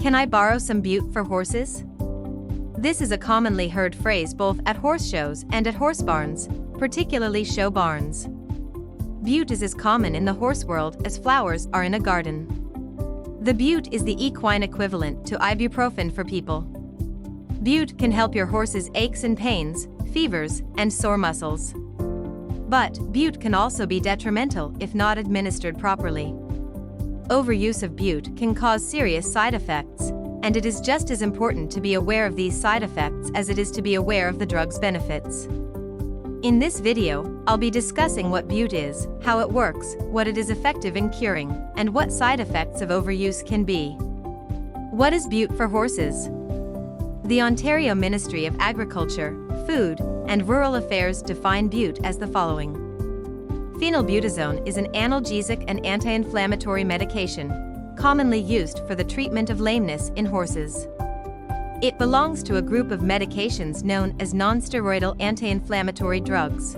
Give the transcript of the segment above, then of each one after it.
Can I borrow some bute for horses? This is a commonly heard phrase both at horse shows and at horse barns, particularly show barns. Bute is as common in the horse world as flowers are in a garden. The bute is the equine equivalent to ibuprofen for people. Bute can help your horse's aches and pains, fevers, and sore muscles. But bute can also be detrimental if not administered properly. Overuse of bute can cause serious side effects, and it is just as important to be aware of these side effects as it is to be aware of the drug's benefits. In this video, I'll be discussing what bute is, how it works, what it is effective in curing, and what side effects of overuse can be. What is bute for horses? The Ontario Ministry of Agriculture, Food, and Rural Affairs define bute as the following. Phenylbutazone is an analgesic and anti-inflammatory medication, commonly used for the treatment of lameness in horses. It belongs to a group of medications known as non-steroidal anti-inflammatory drugs.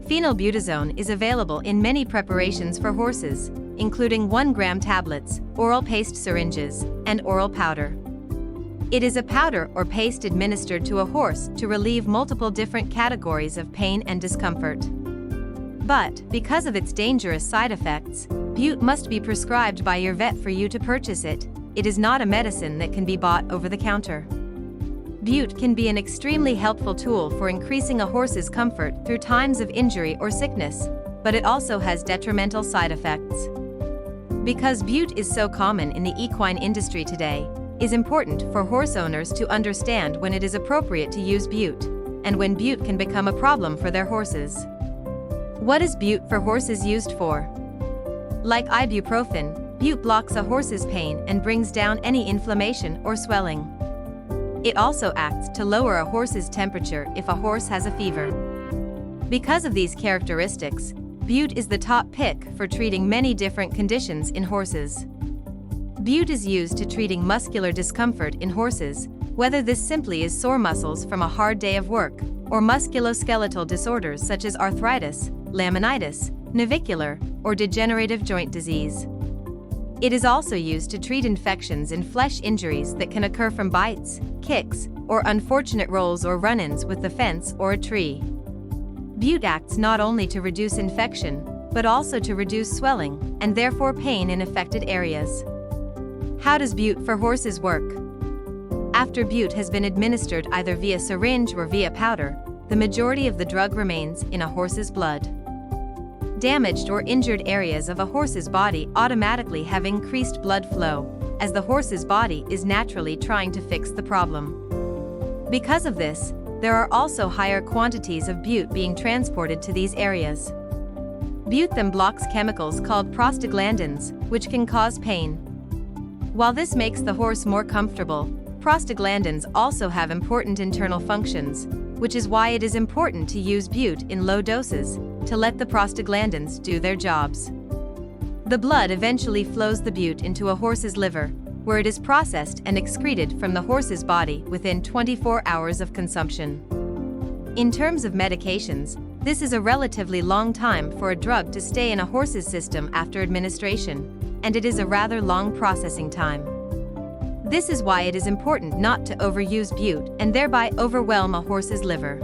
Phenylbutazone is available in many preparations for horses, including 1-gram tablets, oral paste syringes, and oral powder. It is a powder or paste administered to a horse to relieve multiple different categories of pain and discomfort. But, because of its dangerous side effects, bute must be prescribed by your vet for you to purchase it. It is not a medicine that can be bought over the counter. Bute can be an extremely helpful tool for increasing a horse's comfort through times of injury or sickness, but it also has detrimental side effects. Because bute is so common in the equine industry today, it is important for horse owners to understand when it is appropriate to use bute, and when bute can become a problem for their horses. What is bute for horses used for? Like ibuprofen, bute blocks a horse's pain and brings down any inflammation or swelling. It also acts to lower a horse's temperature if a horse has a fever. Because of these characteristics, bute is the top pick for treating many different conditions in horses. Bute is used to treating muscular discomfort in horses, whether this simply is sore muscles from a hard day of work, or musculoskeletal disorders such as arthritis, laminitis, navicular, or degenerative joint disease. It is also used to treat infections and flesh injuries that can occur from bites, kicks, or unfortunate rolls or run-ins with the fence or a tree. Bute acts not only to reduce infection, but also to reduce swelling, and therefore pain in affected areas. How does bute for horses work? After bute has been administered either via syringe or via powder, the majority of the drug remains in a horse's blood. Damaged or injured areas of a horse's body automatically have increased blood flow, as the horse's body is naturally trying to fix the problem. Because of this, there are also higher quantities of bute being transported to these areas. Bute then blocks chemicals called prostaglandins, which can cause pain. While this makes the horse more comfortable, prostaglandins also have important internal functions, which is why it is important to use bute in low doses to let the prostaglandins do their jobs. The blood eventually flows the bute into a horse's liver, where it is processed and excreted from the horse's body within 24 hours of consumption. In terms of medications, this is a relatively long time for a drug to stay in a horse's system after administration, and it is a rather long processing time. This is why it is important not to overuse bute and thereby overwhelm a horse's liver.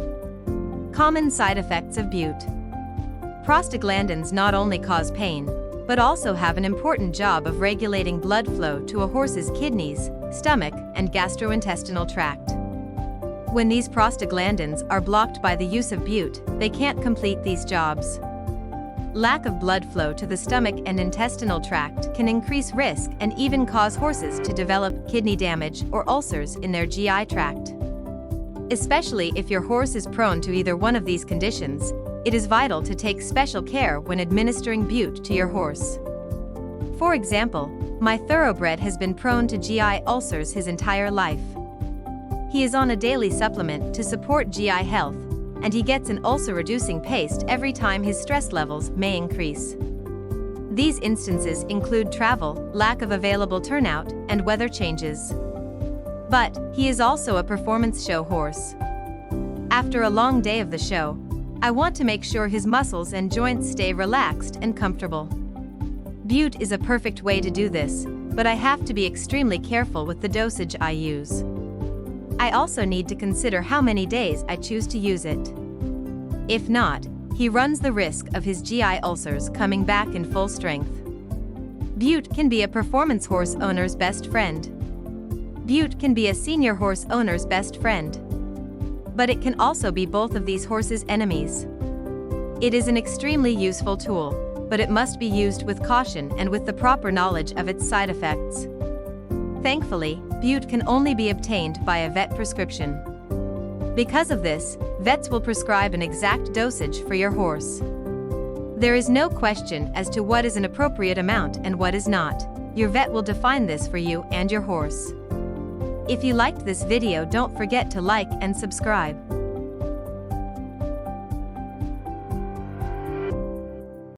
Common side effects of bute. Prostaglandins not only cause pain, but also have an important job of regulating blood flow to a horse's kidneys, stomach, and gastrointestinal tract. When these prostaglandins are blocked by the use of bute, they can't complete these jobs. Lack of blood flow to the stomach and intestinal tract can increase risk and even cause horses to develop kidney damage or ulcers in their GI tract. Especially if your horse is prone to either one of these conditions, it is vital to take special care when administering bute to your horse. For example, my thoroughbred has been prone to GI ulcers his entire life. He is on a daily supplement to support GI health, and he gets an ulcer-reducing paste every time his stress levels may increase. These instances include travel, lack of available turnout, and weather changes. But he is also a performance show horse. After a long day of the show, I want to make sure his muscles and joints stay relaxed and comfortable. Bute is a perfect way to do this, but I have to be extremely careful with the dosage I use. I also need to consider how many days I choose to use it. If not, he runs the risk of his GI ulcers coming back in full strength. Bute can be a performance horse owner's best friend. Bute can be a senior horse owner's best friend. But it can also be both of these horses' enemies. It is an extremely useful tool, but it must be used with caution and with the proper knowledge of its side effects. Thankfully, Bute can only be obtained by a vet prescription. Because of this, vets will prescribe an exact dosage for your horse. There is no question as to what is an appropriate amount and what is not. Your vet will define this for you and your horse. If you liked this video, don't forget to like and subscribe.